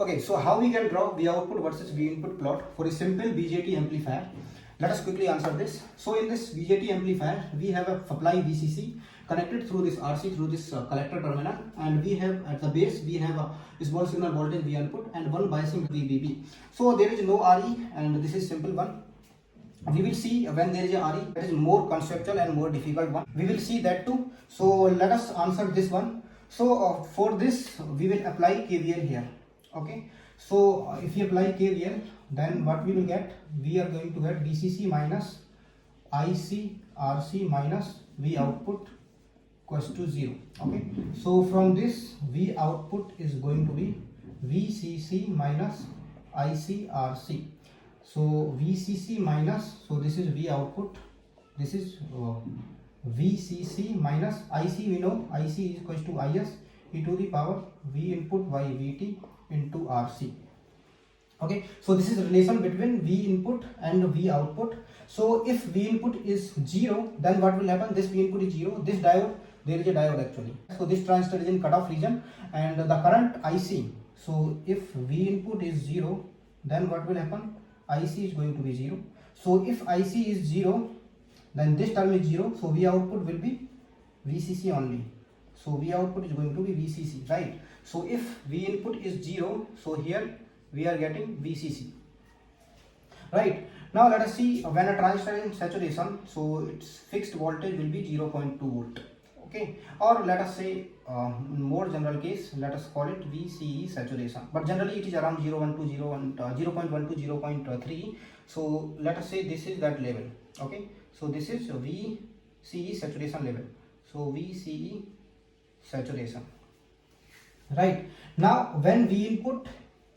Okay, so how we can draw V output versus V input plot for a simple BJT amplifier? Let us quickly answer this. So in this BJT amplifier, we have a supply VCC connected through this RC through this collector terminal, and we have at the base we have a small signal voltage V input and one biasing VBB. So there is no RE, and this is simple one. We will see when there is a RE, that is more conceptual and more difficult one. We will see that too. So let us answer this one. So for this we will apply KVL here. Okay, so if you apply KVL, then what we will get, we are going to get VCC minus IC RC minus V output equals to 0. Okay, so from this V output is going to be VCC minus IC RC. So VCC minus, so this is V output, this is VCC minus IC, we know IC is equals to IS e to the power V input by VT into RC. Okay, so this is the relation between V input and V output. So if V input is 0, then what will happen? This V input is 0, this diode, there is a diode actually. So this transistor is in cutoff region and the current IC. So if V input is 0, then what will happen? IC is going to be 0. So if IC is 0, then this term is 0. So V output will be VCC only. So V output is going to be VCC, right? So if V input is 0, so here we are getting VCC, right? Now let us see when a transistor is in saturation, so its fixed voltage will be 0.2 volt. Okay, or let us say more general case, let us call it VCE saturation, but generally it is around 0.1 to 0.3. So let us say this is that level. Okay, so this is VCE saturation level. So VCE saturation, right? Now when V input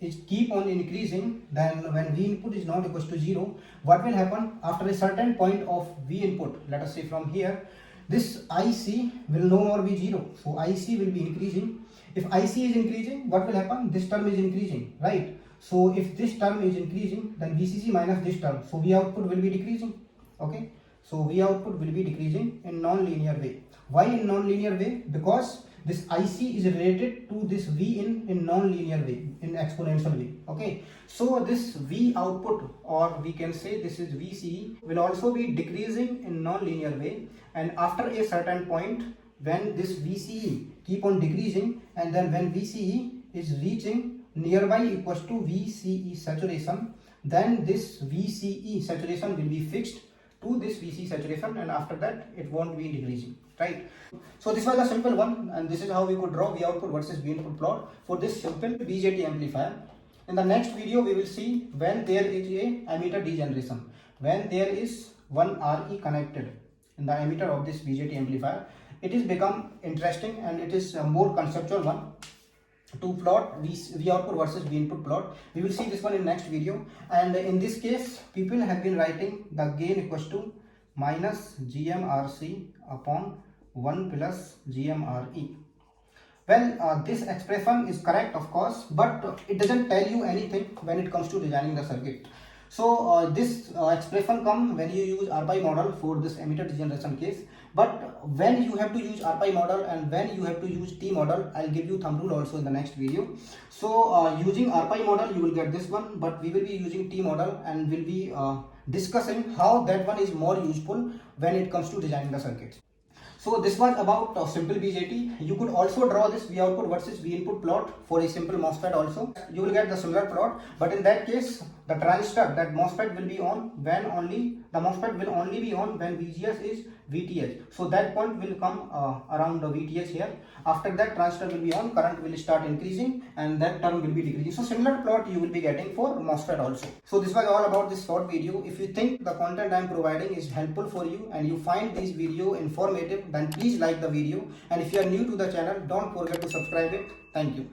is keep on increasing, then when V input is not equals to 0, what will happen? After a certain point of V input, let us say from here, this IC will no more be 0. So IC will be increasing. If IC is increasing, what will happen? This term is increasing, right? So if this term is increasing, then VCC minus this term, so V output will be decreasing. Okay, so V output will be decreasing in non-linear way. Why in non-linear way? Because this IC is related to this V in non-linear way, in exponential way. Okay, so this V output, or we can say this is VCE, will also be decreasing in non-linear way, and after a certain point when this VCE keep on decreasing, and then when VCE is reaching nearby equals to VCE saturation, then this VCE saturation will be fixed to this VC saturation, and after that it won't be decreasing, right? So this was a simple one, and this is how we could draw V output versus V input plot for this simple BJT amplifier. In the next video we will see when there is a emitter degeneration, when there is one RE connected in the emitter of this BJT amplifier. It is become interesting and it is a more conceptual one to plot V output versus V input plot. We will see this one in next video, and in this case people have been writing the gain equals to minus GMRC upon 1 plus GMRE. Well, this expression is correct of course, but it doesn't tell you anything when it comes to designing the circuit. So this expression comes when you use RPi model for this emitter degeneration case, but when you have to use RPi model and when you have to use T model, I'll give you thumb rule also in the next video. So using RPi model you will get this one, but we will be using T model and will be discussing how that one is more useful when it comes to designing the circuits. So this was about simple BJT. You could also draw this V output versus V input plot for a simple MOSFET also. You will get the similar plot, but in that case the transistor, that MOSFET will be on when only, the MOSFET will only be on when VGS is VTH. So that point will come around the VTH here. After that transistor will be on, current will start increasing and that term will be decreasing. So similar plot you will be getting for MOSFET also. So this was all about this short video. If you think the content I am providing is helpful for you and you find this video informative, then please like the video, and if you are new to the channel, don't forget to subscribe it. Thank you.